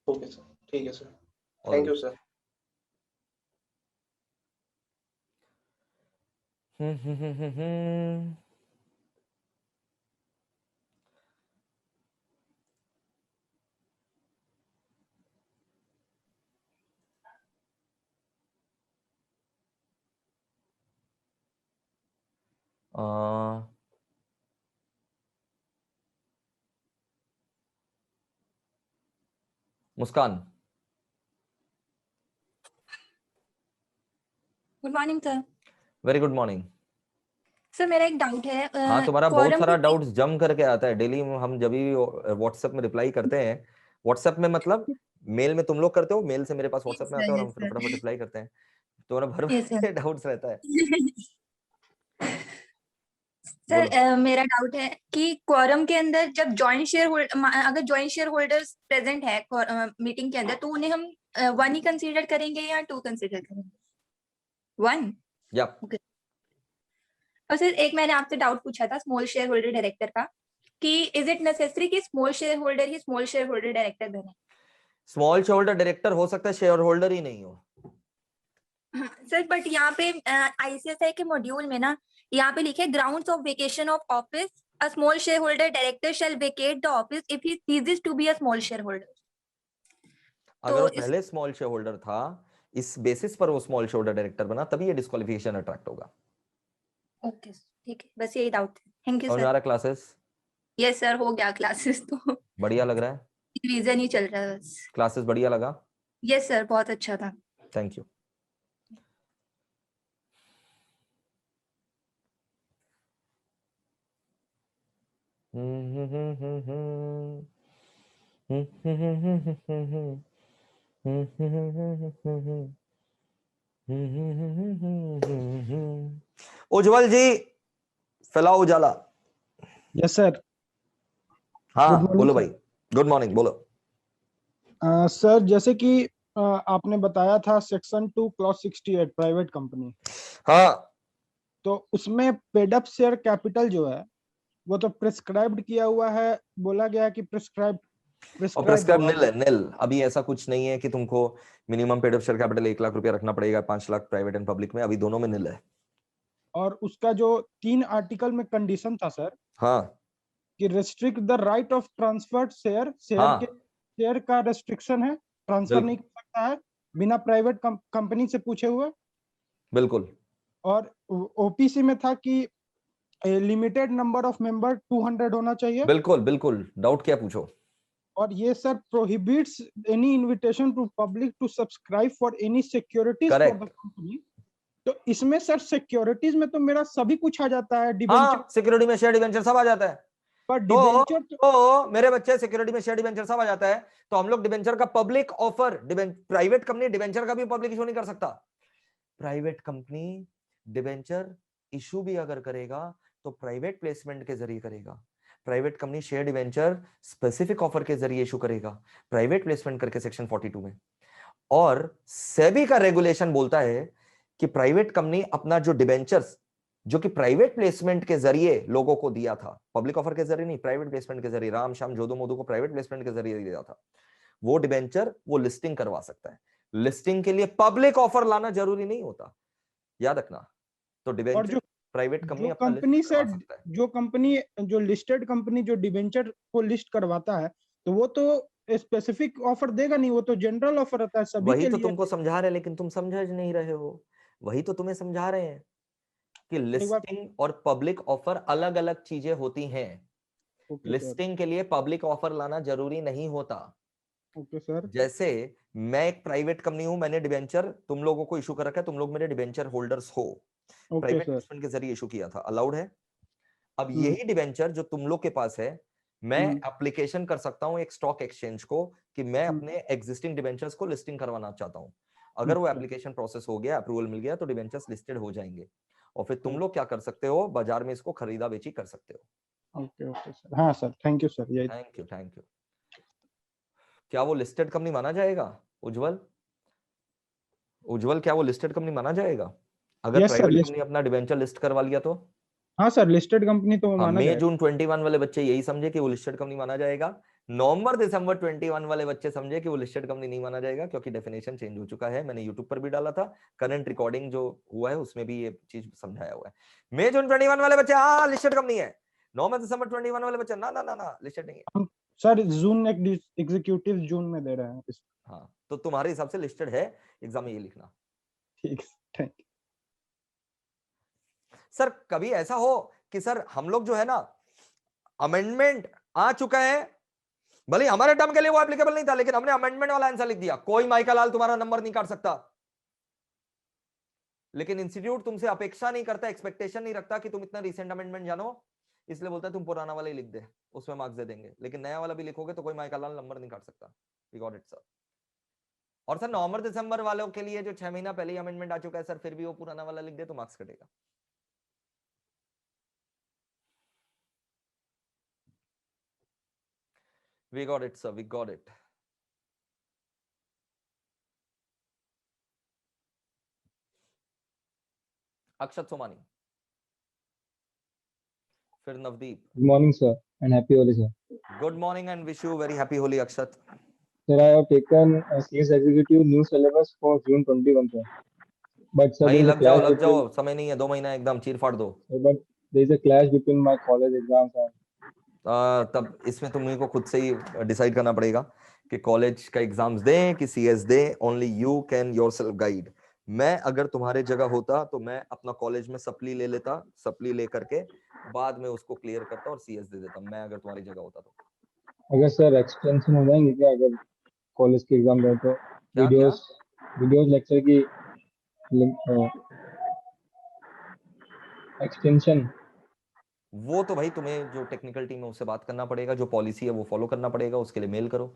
ओके सर, ठीक है sir, thank you sir. Muskan, good morning sir. Very good morning. Sir मेरा एक डाउट है। हाँ, तुम्हारा बहुत quorum सारा के- डाउट्स जम करके आता है डेली। हम जब भी व्हाट्सएप में रिप्लाई करते हैं, व्हाट्सएप में मतलब मेल में तुम लोग करते हो, मेल से मेरे पास व्हाट्सएप में आते हैं और हम Yes, sir. फटाफट रिप्लाई करते हैं। तुम्हारा भर Yes, sir. डाउट्स रहता है। सर बोलो। मेरा डाउट है कि क्वारम के अंदर जब जॉइंट शेयर होल्डर, अगर जॉइंट शेयर होल्डर्स प्रेजेंट है मीटिंग के अंदर, तो उन्हें हम 1 ही कंसीडर करेंगे या 2 कंसीडर करेंगे? 1। या और सर एक मैंने आपसे डाउट पूछा था स्मॉल शेयर होल्डर डायरेक्टर का, कि इज इट नेसेसरी कि स्मॉल शेयर होल्डर ही स्मॉल शेयर होल्डर डायरेक्टर बने? स्मॉल शेयर होल्डर डायरेक्टर हो सकता है, शेयर होल्डर ही नहीं हो। हाँ, सर बट यहाँ पे आईसीएसआई के मॉड्यूल में ना, यहाँ पे लिखे grounds of vacation of office, a small shareholder director shall vacate the office if he ceases to be a small shareholder. अगर तो वो पहले स्मॉल शेयर होल्डर था, इस बेसिस पर वो स्मॉल शेयर होल्डर डायरेक्टर बना, तभी ये डिस्क्वालिफिकेशन अट्रैक्ट होगा। ओके ठीक है, बस यही डाउट है। थैंक यू समझ में आ सर। रहा है क्लासेस? यस सर, हो गया क्लासेस तो। बढ़िया लग रहा है? रिवीजन ही चल रहा है बस। क्लासेस बढ़िया लगा? यस सर, बहुत अच्छा था। Thank you. उज्जवल जी, फैलाओ उजाला। Yes sir. हाँ बोलो भाई। गुड मॉर्निंग, बोलो। सर जैसे कि आपने बताया था सेक्शन 2 क्लॉज 68 प्राइवेट कंपनी, हाँ, तो उसमें पेड अप शेयर कैपिटल जो है वो तो प्रिस्क्राइब्ड किया हुआ है, बोला गया है कि प्रिस्क्राइब और प्रिस्क्राइब निल है, निल। अभी ऐसा कुछ नहीं है कि तुमको minimum paid up share capital 1 lakh रुपया रखना पड़ेगा, 5 लाख प्राइवेट एंड पब्लिक में, अभी दोनों में निल है। और उसका जो 3 आर्टिकल में कंडीशन था सर, हाँ कि restrict the right of transferred share, share का रेस्ट्रिक्शन है, ट्रांसफर नहीं कर सकता है बिना प्राइवेट कंपनी से पूछे हुए। बिल्कुल। और ओपीसी में था कि लिमिटेड नंबर ऑफ मेंबर 200 होना चाहिए। बिल्कुल बिल्कुल, डाउट क्या पूछो। और ये sir prohibits any invitation to public to subscribe for any securities for the company. तो इसमें सर सिक्योरिटीज में तो मेरा सभी कुछ आ जाता है, हाँ, सिक्योरिटी में शेयर डिवेंचर सब आ जाता है। पर तो मेरे बच्चे सिक्योरिटी में शेयर डिवेंचर सब आ जाता है, तो हम लोग डिवेंचर का public offer, private company debenture का भी पब्लिक इशू नहीं कर सकता। प्राइवेट कंपनी डिवेंचर इशू भी अगर करेगा तो प्राइवेट प्लेसमेंट के जरिए करेगा। Private company share debenture specific offer के जरिए इशू करेगा, प्राइवेट प्लेसमेंट करके सेक्शन 42 में। और सेबी का रेगुलेशन बोलता है कि प्राइवेट कंपनी अपना जो डिवेंचर्स, जो कि प्राइवेट प्लेसमेंट के जरिए लोगों को दिया था, पब्लिक ऑफर के जरिए नहीं, प्राइवेट प्लेसमेंट के जरिए, राम श्याम जोदो मोदो को प्राइवेट प्लेसमेंट के जरिए दिया था, वो डिवेंचर वो लिस्टिंग करवा सकता है। लिस्टिंग के लिए पब्लिक ऑफर लाना जरूरी नहीं होता, याद रखना। तो डिवेंचर प्राइवेट कंपनी अपना कंपनी लिस्ट से करवा सकता है। जो कंपनी, जो लिस्टेड कंपनी जो डिवेंचर को लिस्ट करवाता है, तो वो तो स्पेसिफिक ऑफर देगा नहीं, वो तो जनरल ऑफर रहता है सभी वही के तो लिए। तुमको समझा रहे, लेकिन तुम समझ नहीं रहे हो। वही तो तुम्हें समझा रहे हैं कि लिस्टिंग और पब्लिक ऑफर अलग अलग चीजें होती हैं। लिस्टिंग के लिए पब्लिक ऑफर लाना जरूरी नहीं होता। Okay sir. जैसे मैं एक प्राइवेट कंपनी हूं, मैंने डिवेंचर तुम लोगों को इशू कर रखा है, तुम लोग मेरे डिवेंचर होल्डर्स हो, प्राइवेट प्लेसमेंट के जरिए इशू किया था, अलाउड है। अब यही डिवेंचर जो तुम लोग के पास है, मैं एप्लीकेशन कर सकता हूं एक स्टॉक एक्सचेंज को कि मैं अपने एग्जिस्टिंग डिवेंचर्स को लिस्टिंग करवाना चाहता हूं। अगर वो एप्लीकेशन प्रोसेस हो गया, अप्रूवल मिल गया, तो डिवेंचर्स लिस्टेड हो जाएंगे और फिर तुम लोग क्या कर सकते हो, बाजार में इसको खरीदा बेची कर सकते हो। ओके ओके सर, हाँ सर, थैंक यू सर। यही थैंक यू, थैंक यू। क्या वो लिस्टेड कंपनी माना जाएगा उज्जवल? उज्जवल, क्या वो लिस्टेड कंपनी माना जाएगा अगर यस सर, प्राइवेट कंपनी अपना डिवेंचर लिस्ट करवा लिया तो? हाँ सर, लिस्टेड कंपनी तो हाँ, माना मई जाएगा। जून 21 वाले बच्चे यही समझे कि वो लिस्टेड कंपनी माना जाएगा। नवंबर दिसंबर 21 वाले बच्चे समझे कि वो लिस्टेड कंपनी नहीं माना जाएगा, क्योंकि डेफिनेशन चेंज हो चुका है। मैंने यूट्यूब पर भी डाला था, करंट रिकॉर्डिंग जो हुआ है उसमें भी ये चीज समझाया हुआ है। मई जून 21 वाले बच्चे हाँ लिस्टेड कंपनी है, नवंबर दिसंबर 21 वाले बच्चे ना ना ना ना लिस्टेड नहीं है। सर जून एग्जीक्यूटिव जून में दे रहे हैं। हाँ, तो तुम्हारे हिसाब से लिस्टेड है, एग्जाम में ये लिखना। ठीक है, थैंक यू सर कभी ऐसा हो कि सर हम लोग जो है ना, अमेंडमेंट आ चुका है, भले हमारे टर्म के लिए वो एप्लीकेबल नहीं था, लेकिन हमने अमेंडमेंट वाला आंसर लिख दिया, कोई माइका लाल तुम्हारा नंबर नहीं काट सकता। लेकिन इंस्टीट्यूट तुमसे अपेक्षा नहीं करता, एक्सपेक्टेशन नहीं रखता कि तुम इतना रिसेंट अमेंडमेंट जानो, इसलिए बोलता है तुम पुराना वाला ही लिख दे, उसमें मार्क्स दे देंगे। लेकिन नया वाला भी लिखोगे तो कोई माइका लाल नंबर नहीं काट सकता। We got it sir. और सर नवंबर दिसंबर वालों के लिए जो 6 महीना पहले ही अमेंडमेंट आ चुका है सर, फिर भी वो पुराना वाला लिख दे तो मार्क्स कटेगा। We got it, sir. We got it. अक्षत सोमानी, फिर Navdeep. Good morning, sir, and happy Holi, sir. Good morning and wish you very happy Holi, Akshat. Sir, I have taken a CS executive new syllabus for June 21, sir. But sir, भाई there is a लग जाओ, clash लग जाओ, between. समय नहीं है, 2 महीना एकदम चीर फाड़ दो। But there is a clash between my college exams and. तब इसमें तुम्ही को खुद से ही डिसाइड करना पड़ेगा कि कॉलेज का एग्जाम्स दें कि सीएस दें। Only you can yourself guide. मैं अगर तुम्हारे जगह होता तो मैं अपना कॉलेज में सप्ली ले लेता, सप्ली ले करके बाद में उसको क्लियर करता और सीएस दे देता, मैं अगर तुम्हारी जगह होता तो। अगर सर एक्सटेंशन हो जाएंगे क्या अगर कॉलेज के एग्जाम दें तो? वीडियोस लेक्चर की एक्सटेंशन, वो तो भाई तुम्हें जो टेक्निकल टीम है उससे बात करना पड़ेगा, जो पॉलिसी है वो फॉलो करना पड़ेगा, उसके लिए मेल करो।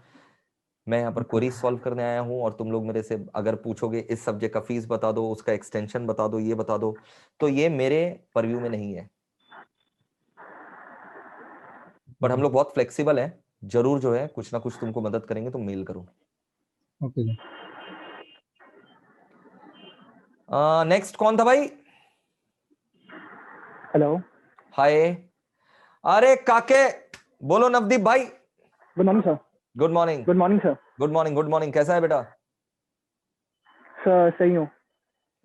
मैं यहाँ पर क्वेरी सॉल्व करने आया हूँ और तुम लोग मेरे से अगर पूछोगे इस सब्जेक्ट का फीस बता दो, उसका एक्सटेंशन बता दो, ये बता दो, तो ये मेरे परव्यू में नहीं है। पर हम लोग बहुत फ्लेक्सिबल है, जरूर जो है कुछ ना कुछ तुमको मदद करेंगे, तुम मेल करो। ओके। नेक्स्ट कौन था भाई? हेलो, हाय। अरे काके, बोलो नवदीप भाई। Good morning sir. Good morning. Good morning sir. Good morning, good morning. कैसा है बेटा? सर सही हूँ।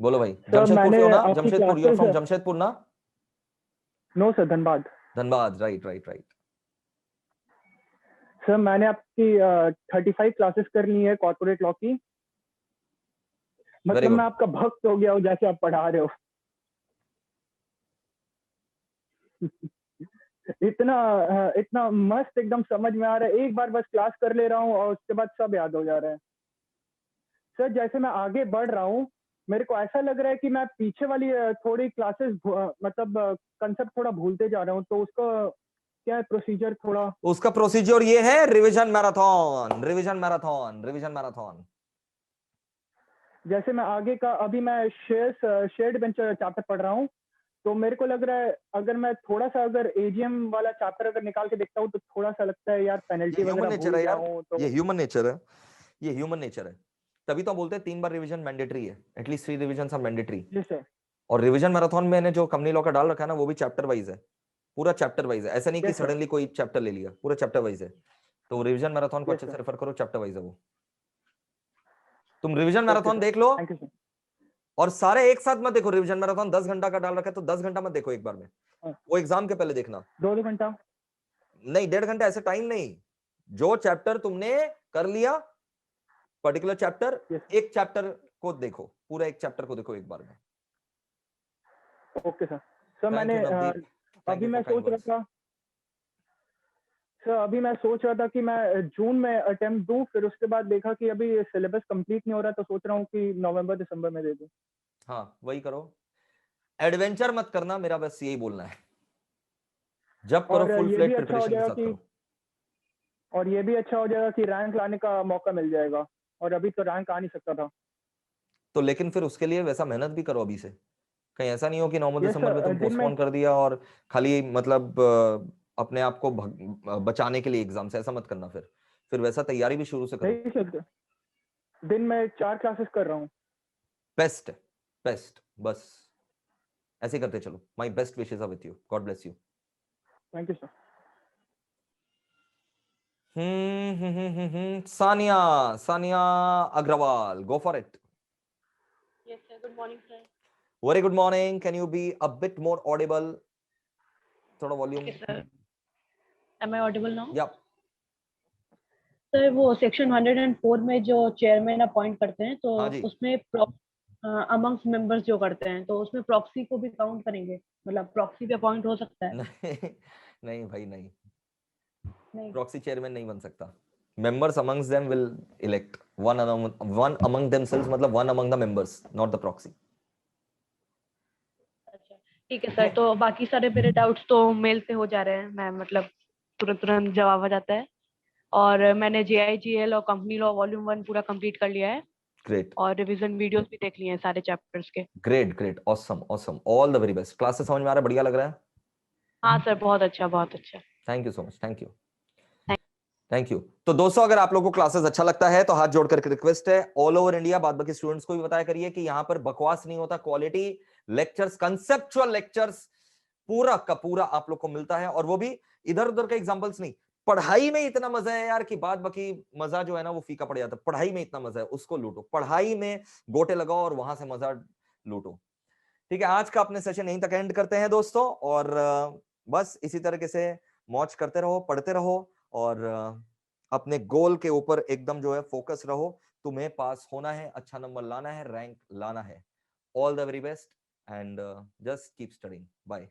बोलो भाई। जमशेदपुर से हो ना? Jamshedpur, you are from Jamshedpur ना? No sir, Dhanbad. Dhanbad, right right right. Sir मैंने आपकी 35 क्लासेस कर ली है कॉर्पोरेट लॉ की। मतलब मैं आपका भक्त हो गया हूँ जैसे आप पढ़ा रहे हो। इतना मस्त एकदम समझ में आ रहा है, एक बार बस क्लास कर ले रहा हूँ और उसके बाद सब याद हो जा रहा है। सर जैसे मैं आगे बढ़ रहा हूँ मेरे को ऐसा लग रहा है कि मैं पीछे वाली थोड़ी क्लासेस मतलब कंसेप्ट थोड़ा भूलते जा रहा हूँ, तो उसका क्या है प्रोसीजर? थोड़ा उसका प्रोसीजर ये है, revision marathon, revision marathon, revision marathon. जैसे मैं आगे का अभी मैं शेयर्ड वेंचर चैप्टर पढ़ रहा हूँ, तो मेरे को लग रहा है अगर मैं थोड़ा सा अगर एजीएम वाला चैप्टर अगर निकाल के देखता हूँ तो थोड़ा सा लगता है यार पेनल्टी वगैरह भूल गया हूँ। तो ये ह्यूमन नेचर है, ये ह्यूमन नेचर है। तभी तो बोलते हैं 3 बार रिवीजन मैंडेटरी है, एटलीस्ट 3 रिवीजन आर मैंडेटरी। और रिवीजन मैराथन मैंने जो कंपनी लॉ का डाल रखा है ना, वो भी चैप्टर वाइज है, पूरा चैप्टर वाइज है। ऐसा नहीं कि सडनली कोई चैप्टर ले लिया, पूरा चैप्टर वाइज है। तो रिवीजन मैराथन को अच्छे से रेफर करो, चैप्टर वाइज है वो। तुम रिवीजन मैराथन देख लो और सारे एक साथ मत देखो। रिवीजन मैराथन 10 घंटा का डाल रखा है तो 10 घंटा मत देखो एक बार में, वो एग्जाम के पहले देखना। 2 घंटा नहीं, 1.5 घंटा, ऐसे टाइम नहीं। जो चैप्टर तुमने कर लिया पर्टिकुलर चैप्टर, एक चैप्टर को देखो, पूरा एक चैप्टर को देखो एक बार में। Okay sir. सर मैंने अभी मैं सोच रहा था कि मैं जून में अटेम्प्ट दूं, फिर उसके बाद देखा कि अभी सिलेबस कंप्लीट नहीं हो रहा, तो सोच रहा हूँ कि नवंबर दिसंबर में दे दूं। हाँ वही करो, एडवेंचर मत करना, मेरा बस यही बोलना है। जब करो फुल फ्लेज प्रिपरेशन के साथ करो। और ये भी अच्छा हो जाएगा कि रैंक लाने का मौका मिल जाएगा, और अभी तो रैंक आ नहीं सकता था। तो लेकिन फिर उसके लिए वैसा मेहनत भी करो अभी से, कहीं ऐसा नहीं हो कि नवंबर Yes, दिसंबर sir. में तुम दिन में पोस्टपोन कर दिया और खाली मतलब अपने आप को बचाने के लिए एग्जाम से, ऐसा मत करना। फिर वैसा तैयारी भी शुरू से करो। नहीं सर, दिन में 4 क्लासेस कर रहा हूँ। बेस्ट बेस्ट, बस ऐसे करते चलो। My best wishes are with you, God bless you. Thank you sir. Sania Agarwal, go for it. Yes, sir. Good morning, sir. Very good morning. Can you be a bit more audible? थोड़ा volume. Okay, sir. Am I audible now? Yep. Sir वो section 104 में जो chairman appoint करते हैं तो हाँ जी। उसमें amongst members जो करते हैं तो उसमें प्रॉक्सी को भी काउंट करेंगे, मतलब प्रॉक्सी भी अपॉइंट हो सकता है? नहीं भाई नहीं, नहीं। प्रॉक्सी चेयरमैन नहीं बन सकता। Members amongst them will elect one among themselves, मतलब one among the members, not the proxy. अच्छा ठीक है सर, तो बाकी सारे मेरे डाउट्स तो मेल से हो जा रहे हैं, मैं मतलब तुरंत जवाब आ जाता है। और मैंने JIGL और कंपनी लॉ वॉल्यूम 1 पूरा कंप्लीट कर लिया है। Great. और रिवीजन वीडियोस भी देख लिए हैं सारे चैप्टर्स के। Great, awesome, all the very best. Classes समझ में आ रहा है? बढ़िया लग रहा है? हाँ सर, बहुत अच्छा बहुत अच्छा। Thank you so much, thank you. तो दोस्तों अगर आप लोगों को क्लासेस अच्छा लगता है तो हाथ जोड़कर रिक्वेस्ट है, ऑल ओवर इंडिया बाद बाकी स्टूडेंट्स को भी बताया करिए कि यहाँ पर बकवास नहीं होता, क्वालिटी लेक्चर्स, कंसेप्चुअल लेक्चर्स पूरा का पूरा आप लोग को मिलता है। और वो भी इधर उधर के एग्जांपल्स नहीं, पढ़ाई में इतना मजा है यार कि बाद बाकी मजा जो है ना वो फीका पड़ जाता है। पढ़ाई में इतना मजा है, उसको लूटो, पढ़ाई में गोटे लगाओ और वहां से मजा लूटो। ठीक है, आज का अपने सेशन यहीं तक एंड करते हैं दोस्तों, और बस इसी तरीके से मौज करते रहो, पढ़ते रहो और अपने गोल के ऊपर एकदम जो है फोकस रहो। तुम्हें पास होना है, अच्छा नंबर लाना है, रैंक लाना है। All the very best and just keep studying. Bye.